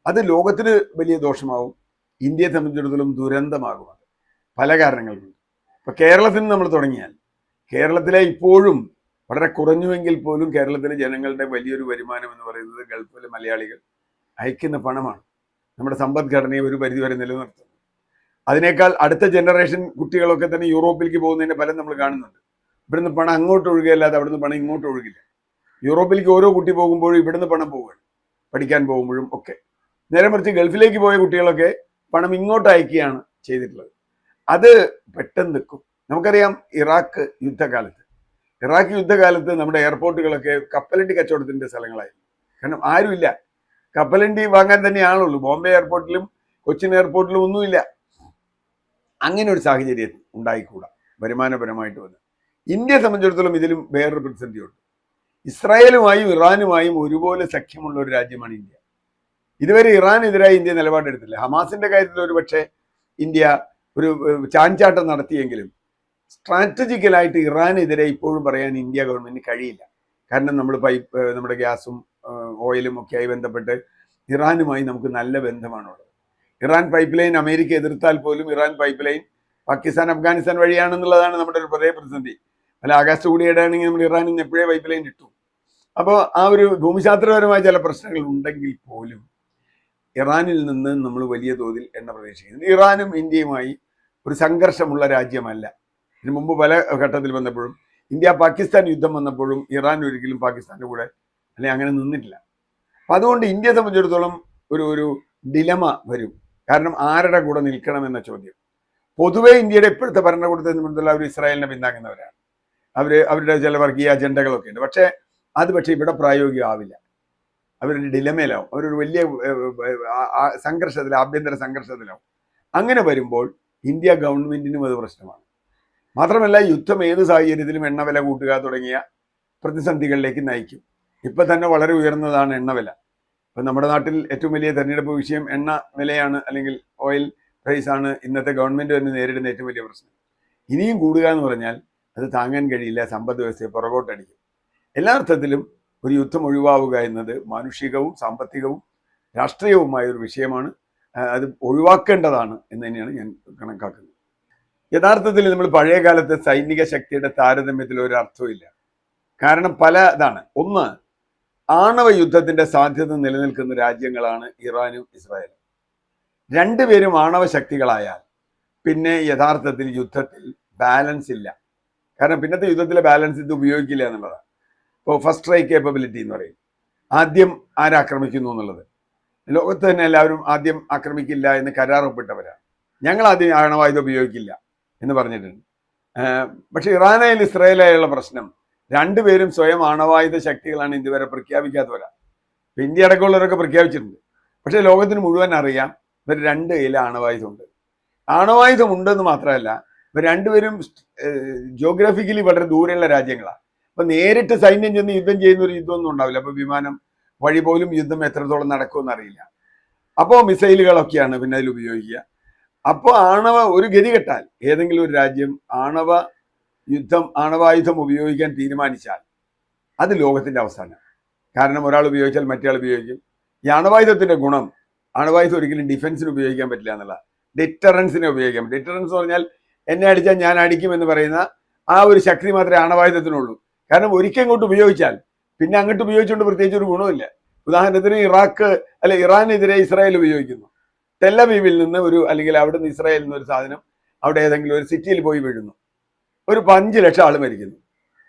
അത് ലോകത്തിന് വലിയ ദോഷമാവും, ഇന്ത്യയെ സംബന്ധിച്ചിടത്തോളം ദുരന്തമാകും. അത് പല കാരണങ്ങളുണ്ട്. ഇപ്പൊ കേരളത്തിൽ നിന്ന് നമ്മൾ തുടങ്ങിയാൽ, കേരളത്തിലെ ഇപ്പോഴും വളരെ കുറഞ്ഞുവെങ്കിൽ പോലും കേരളത്തിലെ ജനങ്ങളുടെ വലിയൊരു വരുമാനം എന്ന് പറയുന്നത് ഗൾഫിലെ മലയാളികൾ അയക്കുന്ന പണമാണ് നമ്മുടെ സമ്പദ്ഘടനയെ ഒരു പരിധിവരെ നിലനിർത്തുന്നത്. അതിനേക്കാൾ അടുത്ത ജനറേഷൻ കുട്ടികളൊക്കെ തന്നെ യൂറോപ്പിലേക്ക് പോകുന്നതിന്റെ ഫലം നമ്മൾ കാണുന്നുണ്ട്. ഇവിടുന്ന് പണം അങ്ങോട്ട് ഒഴുകുകയല്ലാതെ അവിടുന്ന് പണം ഇങ്ങോട്ട് ഒഴുകില്ല. യൂറോപ്പിലേക്ക് ഓരോ കുട്ടി പോകുമ്പോഴും ഇവിടുന്ന് പണം പോവുകയാണ്, പഠിക്കാൻ പോകുമ്പോഴും ഒക്കെ. നേരെ മറിച്ച് ഗൾഫിലേക്ക് പോയ കുട്ടികളൊക്കെ പണം ഇങ്ങോട്ട് അയക്കുകയാണ് ചെയ്തിട്ടുള്ളത്. അത് പെട്ടെന്ന് നിൽക്കും. നമുക്കറിയാം, ഇറാഖ് യുദ്ധകാലത്ത് നമ്മുടെ എയർപോർട്ടുകളൊക്കെ കപ്പലണ്ടി കച്ചവടത്തിന്റെ സ്ഥലങ്ങളായിരുന്നു. കാരണം ആരുമില്ല, കപ്പലണ്ടി വാങ്ങാൻ തന്നെയാണുള്ളൂ. ബോംബെ എയർപോർട്ടിലും കൊച്ചിൻ എയർപോർട്ടിലും ഒന്നുമില്ല. അങ്ങനെ ഒരു സാഹചര്യം ഉണ്ടായിക്കൂടാ വരുമാനപരമായിട്ട് വന്ന്. ഇന്ത്യയെ സംബന്ധിച്ചിടത്തോളം ഇതിലും വേറൊരു പ്രതിസന്ധിയുണ്ട്. ഇസ്രായേലുമായും ഇറാനുമായും ഒരുപോലെ സഖ്യമുള്ള ഒരു രാജ്യമാണ് ഇന്ത്യ. ഇതുവരെ ഇറാനെതിരായി ഇന്ത്യ നിലപാടെടുത്തില്ല. ഹമാസിന്റെ കാര്യത്തിൽ ഒരു പക്ഷേ ഇന്ത്യ ഒരു ചാഞ്ചാട്ടം നടത്തിയെങ്കിലും സ്ട്രാറ്റജിക്കലായിട്ട് ഇറാനെതിരെ ഇപ്പോഴും പറയാൻ ഇന്ത്യ ഗവൺമെന്റിന് കഴിയില്ല. കാരണം നമ്മുടെ ഗ്യാസും ഓയിലും ഒക്കെയായി ബന്ധപ്പെട്ട് ഇറാനുമായി നമുക്ക് നല്ല ബന്ധമാണുള്ളത്. ഇറാൻ പൈപ്പ് ലൈൻ അമേരിക്ക എതിർത്താൽ പോലും Iran pipeline Pakistan Afghanistan വഴിയാണെന്നുള്ളതാണ് നമ്മുടെ ഒരു പ്രത്യേക പ്രതിസന്ധി. അല്ല, ആകാശത്ത് കൂടിയിടാണെങ്കിൽ നമ്മൾ ഇറാനിൽ നിന്ന് എപ്പോഴേ പൈപ്പ് ലൈൻ ഇട്ടു. അപ്പോൾ ആ ഒരു ഭൂമിശാസ്ത്രപരമായ ചില പ്രശ്നങ്ങൾ ഉണ്ടെങ്കിൽ പോലും ഇറാനിൽ നിന്ന് നമ്മൾ വലിയ തോതിൽ എണ്ണ പ്രതീക്ഷിക്കുന്നു. ഇറാനും ഇന്ത്യയുമായി ഒരു സംഘർഷമുള്ള രാജ്യമല്ല. ഇതിനു മുമ്പ് പല ഘട്ടത്തിൽ വന്നപ്പോഴും, ഇന്ത്യ പാകിസ്ഥാൻ യുദ്ധം വന്നപ്പോഴും ഇറാൻ ഒരിക്കലും പാകിസ്ഥാന്റെ കൂടെ അല്ലെങ്കിൽ അങ്ങനെ നിന്നിട്ടില്ല. അപ്പം അതുകൊണ്ട് ഇന്ത്യയെ സംബന്ധിച്ചിടത്തോളം ഒരു ഡിലമ വരും. കാരണം ആരുടെ കൂടെ നിൽക്കണമെന്ന ചോദ്യം. പൊതുവെ ഇന്ത്യയുടെ ഇപ്പോഴത്തെ ഭരണകൂടത്തെ സംബന്ധിച്ചുള്ള അവർ ഇസ്രായേലിനെ പിന്താങ്ങുന്നവരാണ്. അവരുടെ ചില വർഗീയ അജണ്ടകളൊക്കെ ഉണ്ട്. പക്ഷേ ഇവിടെ പ്രായോഗികമാവില്ല. അവരൊരു ഡിലമയിലാവും, അവരൊരു വലിയ ആഭ്യന്തര സംഘർഷത്തിലാവും. അങ്ങനെ വരുമ്പോൾ ഇന്ത്യ ഗവൺമെന്റിനും അത് പ്രശ്നമാണ്. മാത്രമല്ല, യുദ്ധം ഏത് സാഹചര്യത്തിലും എണ്ണവില കൂട്ടുക തുടങ്ങിയ പ്രതിസന്ധികളിലേക്ക് നയിക്കും. ഇപ്പൊ തന്നെ വളരെ ഉയർന്നതാണ് എണ്ണവില. ഇപ്പൊ നമ്മുടെ നാട്ടിൽ ഏറ്റവും വലിയ തെരഞ്ഞെടുപ്പ് വിഷയം എണ്ണ വിലയാണ്, അല്ലെങ്കിൽ ഓയിൽ പ്രൈസ് ആണ്. ഇന്നത്തെ ഗവൺമെന്റ് തന്നെ നേരിടുന്ന ഏറ്റവും വലിയ പ്രശ്നം. ഇനിയും കൂടുക എന്ന് പറഞ്ഞാൽ അത് താങ്ങാൻ കഴിയില്ല, സമ്പദ് വ്യവസ്ഥയെ പുറകോട്ടടിക്കും. എല്ലാ അർത്ഥത്തിലും ഒരു യുദ്ധം ഒഴിവാവുക എന്നത് മാനുഷികവും സാമ്പത്തികവും രാഷ്ട്രീയവുമായ ഒരു വിഷയമാണ്. അത് ഒഴിവാക്കേണ്ടതാണ് എന്ന് തന്നെയാണ് ഞാൻ കണക്കാക്കുന്നത്. യഥാർത്ഥത്തിൽ നമ്മൾ പഴയ കാലത്തെ സൈനിക ശക്തിയുടെ താരതമ്യത്തിൽ ഒരു അർത്ഥമില്ല. കാരണം ഇതാണ്. ഒന്ന്, ആണവ യുദ്ധത്തിന്റെ സാധ്യത നിലനിൽക്കുന്ന രാജ്യങ്ങളാണ് ഇറാനും ഇസ്രായേലും. രണ്ടുപേരും ആണവ ശക്തികളായാൽ പിന്നെ യഥാർത്ഥത്തിൽ യുദ്ധത്തിൽ ബാലൻസ് ഇല്ല. കാരണം പിന്നത്തെ യുദ്ധത്തിലെ ബാലൻസ് ഇത് ഉപയോഗിക്കില്ല എന്നുള്ളതാണ്. ഇപ്പോൾ ഫസ്റ്റ് സ്ട്രൈക്ക് കേപ്പബിലിറ്റി എന്ന് പറയും. ആദ്യം ആരാക്രമിക്കുന്നു എന്നുള്ളത്. ലോകത്ത് തന്നെ എല്ലാവരും ആദ്യം ആക്രമിക്കില്ല എന്ന് കരാർ ഒപ്പിട്ടവരാണ്. ഞങ്ങൾ ആദ്യം ആണവായുധം ഉപയോഗിക്കില്ല എന്ന് പറഞ്ഞിട്ടുണ്ട്. പക്ഷെ ഇറാനായാലും ഇസ്രായേലായുള്ള പ്രശ്നം, രണ്ടുപേരും സ്വയം ആണവായുധ ശക്തികളാണ് ഇതുവരെ പ്രഖ്യാപിക്കാത്തവരാണ്. ഇന്ത്യ അടക്കമുള്ളവരൊക്കെ പ്രഖ്യാപിച്ചിട്ടുണ്ട്. പക്ഷെ ലോകത്തിന് മുഴുവൻ അറിയാം ഇവർ രണ്ട് കയ്യിൽ ആണവായുധമുണ്ട്. ആണവായുധം ഉണ്ടെന്ന് മാത്രമല്ല, ഇവർ രണ്ടുപേരും ജോഗ്രഫിക്കലി വളരെ ദൂരെയുള്ള രാജ്യങ്ങളാണ്. അപ്പൊ നേരിട്ട് സൈന്യം ചെന്ന് യുദ്ധം ചെയ്യുന്ന ഒരു യുദ്ധമൊന്നും ഉണ്ടാവില്ല. അപ്പൊ വിമാനം വഴി പോലും യുദ്ധം എത്രത്തോളം നടക്കുമെന്ന് അറിയില്ല. അപ്പോൾ മിസൈലുകളൊക്കെയാണ് പിന്നെ അതിൽ ഉപയോഗിക്കുക. അപ്പോൾ ഒരു ഗതി കെട്ടാൽ ഏതെങ്കിലും ഒരു രാജ്യം ആണവായുധം ഉപയോഗിക്കാൻ തീരുമാനിച്ചാൽ അത് ലോകത്തിന്റെ അവസാനം. കാരണം ഒരാൾ ഉപയോഗിച്ചാൽ മറ്റേ ഉപയോഗിക്കും. ഈ ആണവായുധത്തിന്റെ ഗുണം, ആണവായുധം ഒരിക്കലും ഡിഫൻസിന് ഉപയോഗിക്കാൻ പറ്റില്ല എന്നുള്ള, ഡിറ്ററൻസിനെ ഉപയോഗിക്കാം. ഡിറ്ററൻസ് എന്ന് പറഞ്ഞാൽ എന്നെ അടിച്ചാൽ ഞാൻ അടിക്കുമെന്ന് പറയുന്ന ആ ഒരു ശക്തി മാത്രമേ ആണവായുധത്തിനുള്ളൂ. കാരണം ഒരിക്കൽ ഇങ്ങോട്ട് ഉപയോഗിച്ചാൽ പിന്നെ അങ്ങോട്ട് ഉപയോഗിച്ചുകൊണ്ട് പ്രത്യേകിച്ച് ഒരു ഗുണമില്ല. ഉദാഹരണത്തിന് ഇറാനെതിരെ ഇസ്രായേൽ ഉപയോഗിക്കുന്നു. ടെല്ലവീവിൽ നിന്ന് അല്ലെങ്കിൽ അവിടെ നിന്ന് ഇസ്രായേലിൽ നിന്ന് ഒരു സാധനം അവിടെ ഏതെങ്കിലും ഒരു സിറ്റിയിൽ പോയി വീഴുന്നു, ഒരു 5 ലക്ഷം ആൾ മരിക്കുന്നു.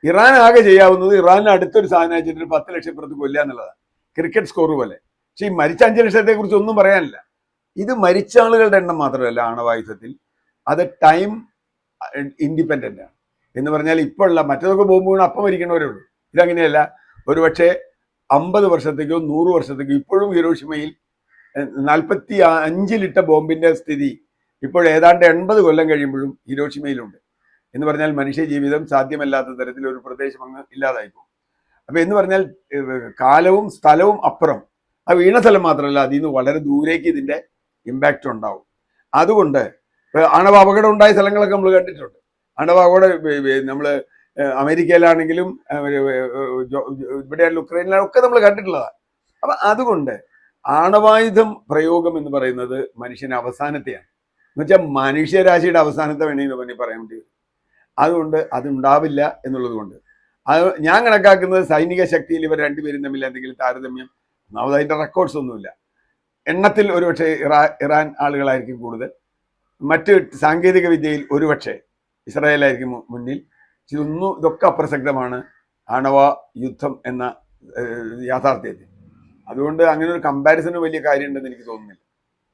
ഇറാൻ ആകെ ചെയ്യാവുന്നത് ഇറാനിന് അടുത്തൊരു സാധനം അയച്ചിട്ട് 10 ലക്ഷം പുറത്ത് കൊല്ലുക എന്നുള്ളതാണ്, ക്രിക്കറ്റ് സ്കോർ പോലെ. പക്ഷെ ഈ മരിച്ച 5 ലക്ഷത്തെ കുറിച്ച് ഒന്നും പറയാനില്ല. ഇത് മരിച്ച ആളുകളുടെ എണ്ണം മാത്രമല്ല ആണവായുധത്തിൽ, അത് ടൈം ഇൻഡിപെൻഡന്റ് ആണ്. എന്ന് പറഞ്ഞാൽ ഇപ്പോഴുള്ള മറ്റതൊക്കെ ബോംബ് വീണ് അപ്പം മരിക്കണവരേ ഉള്ളൂ. ഇതങ്ങനെയല്ല. ഒരുപക്ഷെ 50 വർഷത്തേക്കോ 100 വർഷത്തേക്കോ ഇപ്പോഴും ഹിരോഷിമയിൽ 45 ലിറ്റർ ബോംബിന്റെ സ്ഥിതി ഇപ്പോൾ ഏതാണ്ട് 80 കൊല്ലം കഴിയുമ്പോഴും ഹിരോഷിമയിലുണ്ട്. എന്ന് പറഞ്ഞാൽ മനുഷ്യ ജീവിതം സാധ്യമല്ലാത്ത തരത്തിൽ ഒരു പ്രദേശം അങ്ങ് ഇല്ലാതായിപ്പോകും. അപ്പൊ എന്ന് പറഞ്ഞാൽ കാലവും സ്ഥലവും അപ്പുറം, ആ വീണ സ്ഥലം മാത്രമല്ല, അതിൽ നിന്ന് വളരെ ദൂരേക്ക് ഇതിന്റെ ഇമ്പാക്റ്റ് ഉണ്ടാവും. അതുകൊണ്ട് ആണവ അപകടം ഉണ്ടായ സ്ഥലങ്ങളൊക്കെ നമ്മൾ കണ്ടിട്ടുണ്ട്. ആണവ അപകടം നമ്മൾ അമേരിക്കയിലാണെങ്കിലും ഇവിടെയാണെങ്കിലും യുക്രൈനിലാണൊക്കെ നമ്മൾ കണ്ടിട്ടുള്ളതാണ്. അപ്പൊ അതുകൊണ്ട് ആണവായുധം പ്രയോഗം എന്ന് പറയുന്നത് മനുഷ്യന് അവസാനത്തെയാണ്. എന്നുവെച്ചാൽ മനുഷ്യരാശിയുടെ അവസാനത്തെ വേണമെന്ന് പറഞ്ഞ് പറയാൻ വേണ്ടി വരും. അതുകൊണ്ട് അതുണ്ടാവില്ല എന്നുള്ളത് കൊണ്ട് അത് ഞാൻ കണക്കാക്കുന്നത് സൈനിക ശക്തിയിൽ ഇവർ രണ്ടുപേരും തമ്മിൽ എന്തെങ്കിലും താരതമ്യം, ഒന്നാമത് അതിൻ്റെ റെക്കോർഡ്സ് ഒന്നുമില്ല. എണ്ണത്തിൽ ഒരുപക്ഷെ ഇറാൻ ആളുകളായിരിക്കും കൂടുതൽ, മറ്റ് സാങ്കേതിക വിദ്യയിൽ ഒരുപക്ഷെ ഇസ്രായേലായിരിക്കും മുന്നിൽ. ഇതൊക്കെ അപ്രസക്തമാണ് ആണവ യുദ്ധം എന്ന യാഥാർത്ഥ്യത്തിൽ. അതുകൊണ്ട് അങ്ങനെ ഒരു കമ്പാരിസന് വലിയ കാര്യമുണ്ടെന്ന് എനിക്ക് തോന്നുന്നില്ല.